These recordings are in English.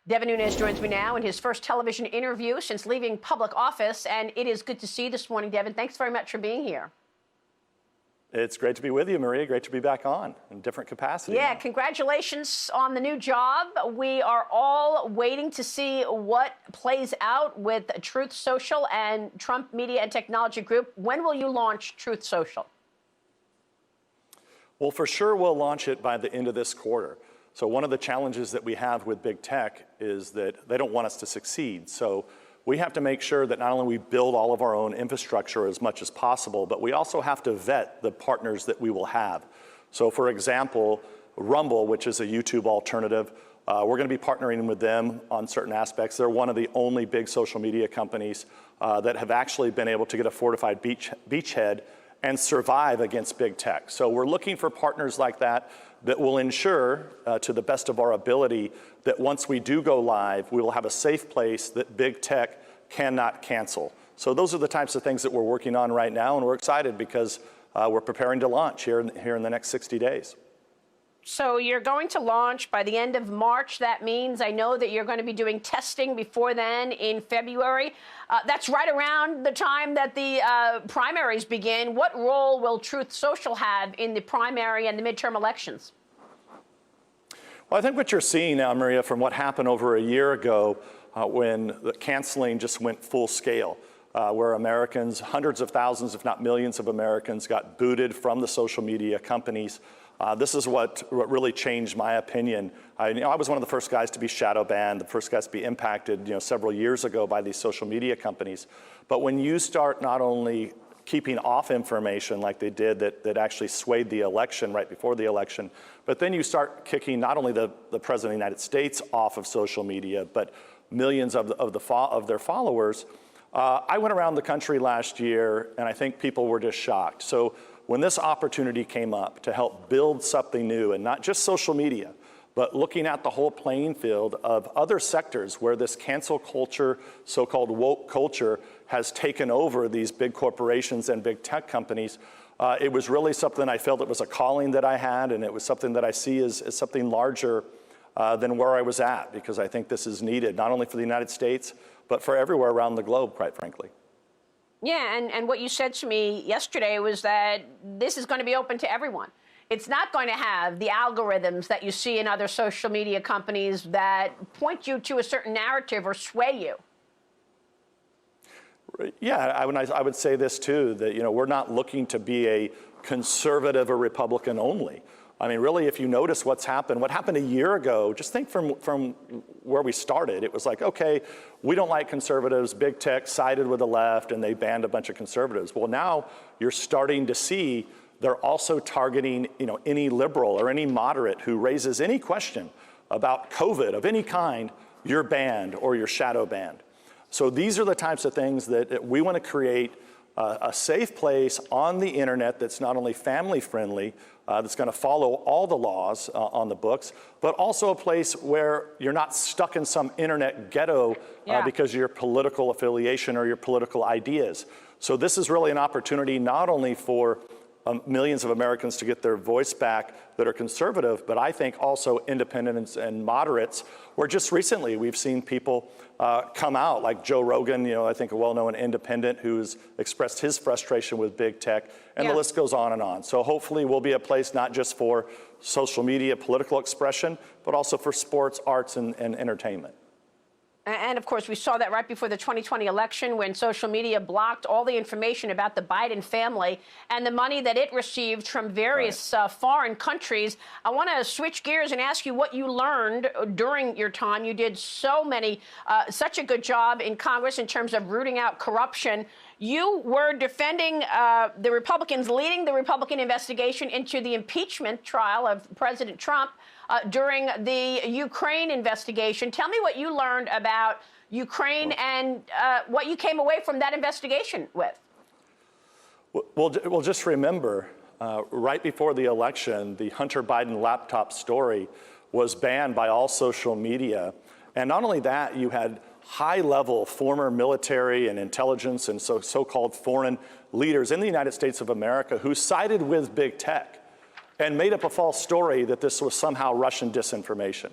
Devin Nunes joins me now in his first television interview since leaving public office, and it is good to see you this morning, Devin. Thanks very much for being here. It's great to be with you, Maria. Great to be back on in different capacity. Yeah, now. Congratulations on the new job. We are all waiting to see what plays out with Truth Social and Trump Media and Technology Group. When will you launch Truth Social? Well, for sure, we'll launch it by the end of this quarter. So one of the challenges that we have with big tech is that they don't want us to succeed. So we have to make sure that not only we build all of our own infrastructure as much as possible, but we also have to vet the partners that we will have. So for example, Rumble, which is a YouTube alternative, we're going to be partnering with them on certain aspects. They're one of the only big social media companies that have actually been able to get a fortified beachhead and survive against big tech. So we're looking for partners like that that will ensure, to the best of our ability, that once we do go live, we will have a safe place that big tech cannot cancel. So those are the types of things that we're working on right now, and we're excited because we're preparing to launch here in the next 60 days. So you're going to launch by the end of March. That means I know that you're going to be doing testing before then in February. That's right around the time that the primaries begin. What role will Truth Social have in the primary and the midterm elections? Well, I think what you're seeing now, Maria, from what happened over a year ago when the canceling just went full scale, where Americans, hundreds of thousands, if not millions of Americans, got booted from the social media companies. This is what really changed my opinion. I was one of the first guys to be shadow banned, the first guys to be impacted, several years ago by these social media companies. But when you start not only keeping off information like they did that actually swayed the election right before the election, but then you start kicking not only the President of the United States off of social media, but millions of their followers. I went around the country last year, and I think people were just shocked. So when this opportunity came up to help build something new, and not just social media, but looking at the whole playing field of other sectors where this cancel culture, so-called woke culture, has taken over these big corporations and big tech companies, it was really something I felt it was a calling that I had, and it was something that I see as something larger than where I was at, because I think this is needed, not only for the United States, but for everywhere around the globe, quite frankly. Yeah, and what you said to me yesterday was that this is going to be open to everyone. It's not going to have the algorithms that you see in other social media companies that point you to a certain narrative or sway you. Yeah, I would say this too, that we're not looking to be a conservative or Republican only. I mean, really, if you notice what happened a year ago, just think from where we started. It was like, okay, we don't like conservatives, big tech sided with the left, and they banned a bunch of conservatives. Well, now you're starting to see they're also targeting, any liberal or any moderate who raises any question about COVID of any kind, you're banned or you're shadow banned. So these are the types of things that we want to create a safe place on the internet that's not only family friendly, that's going to follow all the laws on the books, but also a place where you're not stuck in some internet ghetto because of your political affiliation or your political ideas. So this is really an opportunity not only for millions of Americans to get their voice back that are conservative, but I think also independents and moderates, where just recently we've seen people come out, like Joe Rogan, I think a well-known independent who's expressed his frustration with big tech, and the list goes on and on. So hopefully we'll be a place not just for social media, political expression, but also for sports, arts, and entertainment. And of course, we saw that right before the 2020 election when social media blocked all the information about the Biden family and the money that it received from various foreign countries. I want to switch gears and ask you what you learned during your time. You did such a good job in Congress in terms of rooting out corruption. You were defending the Republicans, leading the Republican investigation into the impeachment trial of President Trump during the Ukraine investigation. Tell me what you learned about Ukraine and what you came away from that investigation with. Well, just remember, right before the election, the Hunter Biden laptop story was banned by all social media. And not only that, you had high-level former military and intelligence and so-called foreign leaders in the United States of America who sided with big tech and made up a false story that this was somehow Russian disinformation.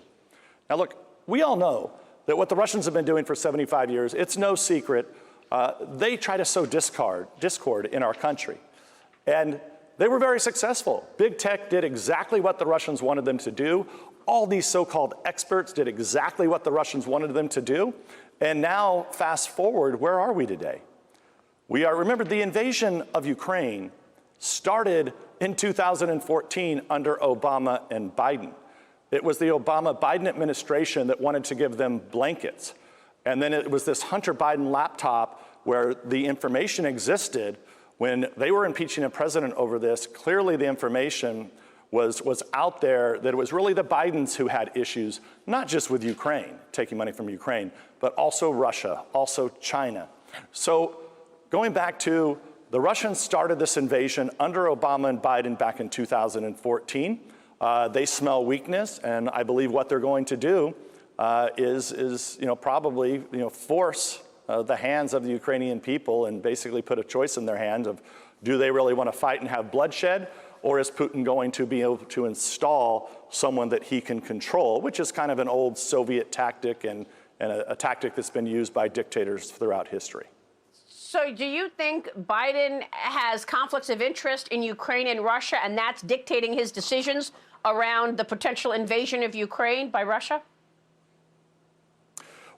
Now look, we all know that what the Russians have been doing for 75 years, it's no secret, they try to sow discord in our country. And they were very successful. Big tech did exactly what the Russians wanted them to do. All these so-called experts did exactly what the Russians wanted them to do. And now, fast forward, where are we today? Remember, the invasion of Ukraine started in 2014 under Obama and Biden. It was the Obama-Biden administration that wanted to give them blankets. And then it was this Hunter Biden laptop where the information existed. When they were impeaching a president over this, clearly the information was out there that it was really the Bidens who had issues, not just with Ukraine, taking money from Ukraine, but also Russia, also China. So going back to the Russians started this invasion under Obama and Biden back in 2014. They smell weakness, and I believe what they're going to do is probably force the hands of the Ukrainian people and basically put a choice in their hand of, do they really want to fight and have bloodshed, or is Putin going to be able to install someone that he can control, which is kind of an old Soviet tactic and a tactic that's been used by dictators throughout history. So do you think Biden has conflicts of interest in Ukraine and Russia, and that's dictating his decisions around the potential invasion of Ukraine by Russia?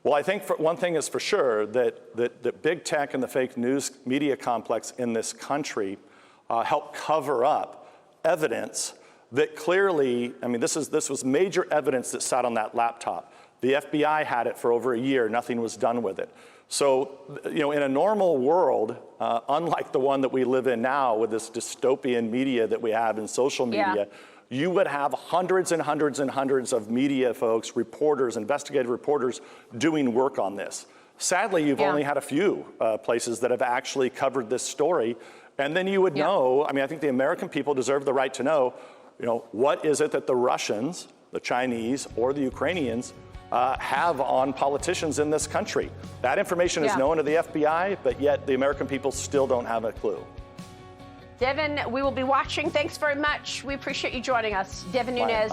Well, I think one thing is for sure that big tech and the fake news media complex in this country help cover up evidence that clearly, I mean, this was major evidence that sat on that laptop. The FBI had it for over a year. Nothing was done with it. So, in a normal world, unlike the one that we live in now with this dystopian media that we have in social media, you would have hundreds and hundreds and hundreds of media folks, reporters, investigative reporters doing work on this. Sadly, you've only had a few places that have actually covered this story. And then you would know, I mean, I think the American people deserve the right to know, what is it that the Russians, the Chinese, or the Ukrainians have on politicians in this country. That information is known to the FBI, but yet the American people still don't have a clue. Devin, we will be watching. Thanks very much. We appreciate you joining us. Devin Nunes.